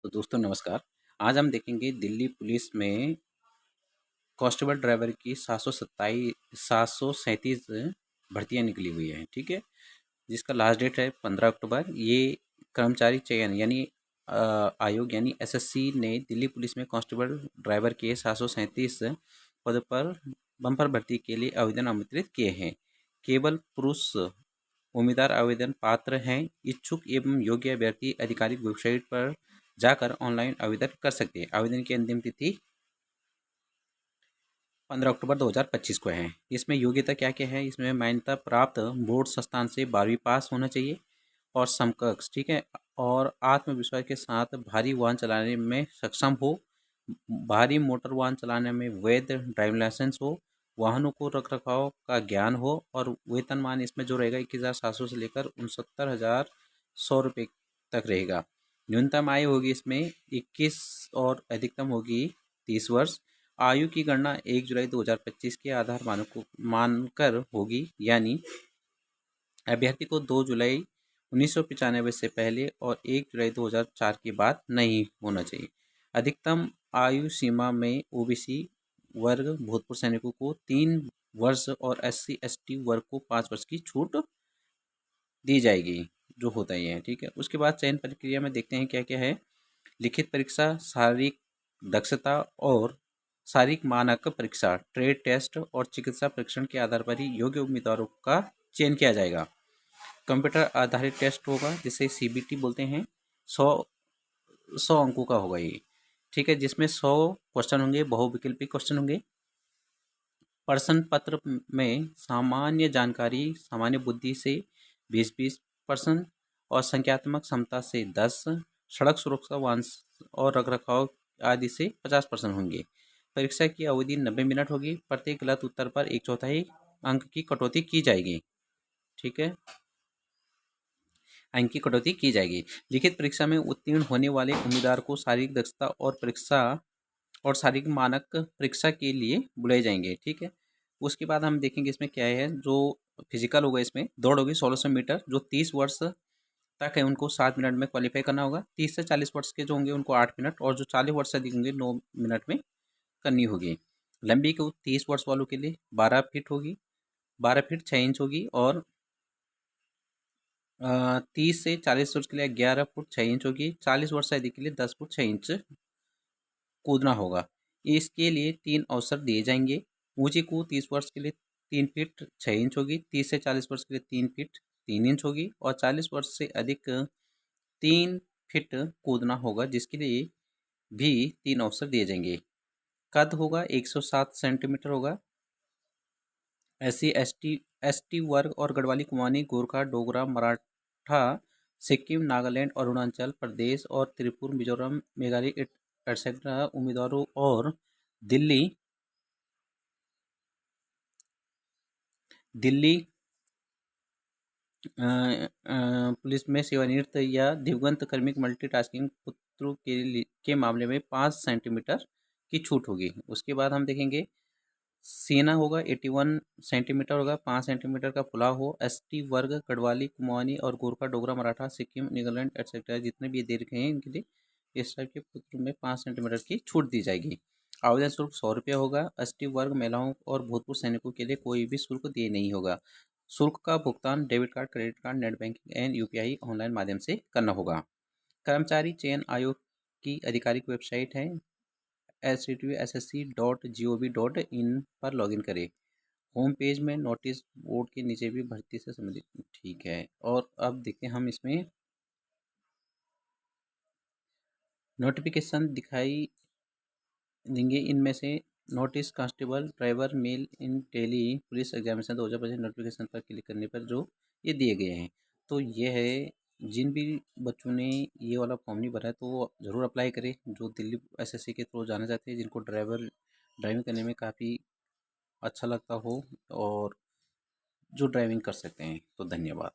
तो दोस्तों नमस्कार। आज हम देखेंगे दिल्ली पुलिस में कांस्टेबल ड्राइवर की 737 भर्तियां निकली हुई हैं, ठीक है। जिसका लास्ट डेट है 15 अक्टूबर। ये कर्मचारी चयन यानी आयोग यानी एसएससी ने दिल्ली पुलिस में कांस्टेबल ड्राइवर के 737 पद पर बम्पर भर्ती के लिए आवेदन आमंत्रित किए हैं। केवल पुरुष उम्मीदवार आवेदन पात्र हैं। इच्छुक एवं योग्य अभ्यर्थी आधिकारिक वेबसाइट पर जाकर ऑनलाइन आवेदन कर सकते हैं। आवेदन की अंतिम तिथि 15 अक्टूबर 2025 को है। इसमें योग्यता क्या क्या है? इसमें मान्यता प्राप्त बोर्ड संस्थान से 12वीं पास होना चाहिए और समकक्ष, ठीक है। और आत्मविश्वास के साथ भारी वाहन चलाने में सक्षम हो, भारी मोटर वाहन चलाने में वैध ड्राइविंग लाइसेंस हो, वाहनों को रख रखाव का ज्ञान हो और वेतनमान इसमें जो रहेगा 21,700 से लेकर 69,100 रुपये तक रहेगा। न्यूनतम आयु होगी इसमें 21 और अधिकतम होगी 30 वर्ष। आयु की गणना 1 जुलाई 2025 के आधार मानकों मानकर होगी, यानी अभ्यर्थी को 2 जुलाई 1995 से पहले और 1 जुलाई 2004 के बाद नहीं होना चाहिए। अधिकतम आयु सीमा में ओबीसी वर्ग भूतपूर्व सैनिकों को 3 वर्ष और SC ST वर्ग को 5 वर्ष की छूट दी जाएगी, जो होता ही है, ठीक है। उसके बाद चयन प्रक्रिया में देखते हैं क्या क्या है। लिखित परीक्षा, शारीरिक दक्षता और शारीरिक मानक परीक्षा, ट्रेड टेस्ट और चिकित्सा परीक्षण के आधार पर ही योग्य उम्मीदवारों का चयन किया जाएगा। कंप्यूटर आधारित टेस्ट होगा जिसे CBT बोलते हैं। 100 अंकों का होगा ये, ठीक है। जिसमें 100 क्वेश्चन होंगे, बहुविकल्पी क्वेश्चन होंगे। प्रश्न पत्र में सामान्य जानकारी, सामान्य बुद्धि से 20% और संख्यात्मक क्षमता से 10, सड़क सुरक्षा वाहन और रखरखाव आदि से 50% होंगे। परीक्षा की अवधि 90 मिनट होगी। प्रत्येक गलत उत्तर पर 1/4 अंक की कटौती की जाएगी, ठीक है। अंक की कटौती की जाएगी। लिखित परीक्षा में उत्तीर्ण होने वाले उम्मीदवार को शारीरिक दक्षता और शारीरिक मानक परीक्षा के लिए बुलाए जाएंगे, ठीक है। उसके बाद हम देखेंगे इसमें क्या है। जो फिजिकल होगा, इसमें दौड़ होगी 1600 मीटर। जो 30 वर्ष तक है उनको 7 मिनट में क्वालिफाई करना होगा। 30 से 40 वर्ष के जो होंगे उनको 8 मिनट, और जो 40 वर्ष से अधिक होंगे 9 मिनट में करनी होगी। लंबी को 30 वर्ष वालों के लिए 12 फीट होगी, 12 फीट 6 इंच होगी। और 30 से 40 वर्ष के लिए 11 फुट 6 इंच होगी। 40 वर्ष से अधिक के लिए 10 फुट 6 इंच कूदना होगा। इसके लिए 3 अवसर दिए जाएंगे। ऊंची कूद 30 वर्ष के लिए 3 फीट 6 इंच होगी, 30 से 40 वर्ष के लिए 3 फीट 3 इंच होगी, और 40 वर्ष से अधिक 3 फीट कूदना होगा, जिसके लिए भी 3 अवसर दिए जाएंगे। कद होगा 107 सेंटीमीटर होगा। SC ST वर्ग और गढ़वाली कुमाऊनी गोरखा डोगरा मराठा सिक्किम नागालैंड अरुणाचल प्रदेश और त्रिपुरा मिजोरम मेघालय एटसेट्रा उम्मीदवारों और दिल्ली दिल्ली पुलिस में सेवानिवृत्त या दिवंगत कार्मिक मल्टीटास्किंग पुत्रों के मामले में 5 सेंटीमीटर की छूट होगी। उसके बाद हम देखेंगे सीना होगा 81 सेंटीमीटर होगा, 5 सेंटीमीटर का फुलाव हो। ST वर्ग गढ़वाली कुमाऊनी और गोरखा डोगरा मराठा सिक्किम नागालैंड एटसेट्रा जितने भी दे रखे हैं इनके लिए इस टाइप के पुत्रों में 5 सेंटीमीटर की छूट दी जाएगी। आवेदन शुल्क 100 रुपये होगा। ST वर्ग महिलाओं और भूतपूर्व सैनिकों के लिए कोई भी शुल्क दिए नहीं होगा। शुल्क का भुगतान debit card, credit card, net banking and UPI online माध्यम से करना होगा। कर्मचारी चयन आयोग की आधिकारिक वेबसाइट है http://ssc.gov.in पर लॉगिन करें। होम पेज में नोटिस बोर्ड के नीचे भी भर्ती से संबंधित, ठीक है। और अब देखते हैं हम इसमें नोटिफिकेशन दिखाई देंगे। इनमें से नोटिस कांस्टेबल ड्राइवर मेल इन दिल्ली पुलिस एग्जामिनेशन 2025 नोटिफिकेशन पर क्लिक करने पर जो ये दिए गए हैं। तो ये है, जिन भी बच्चों ने ये वाला फॉर्म नहीं भरा है तो वो ज़रूर अप्लाई करें, जो दिल्ली SSC के थ्रू जाना चाहते हैं, जिनको ड्राइविंग करने में काफ़ी अच्छा लगता हो और जो ड्राइविंग कर सकते हैं। तो धन्यवाद।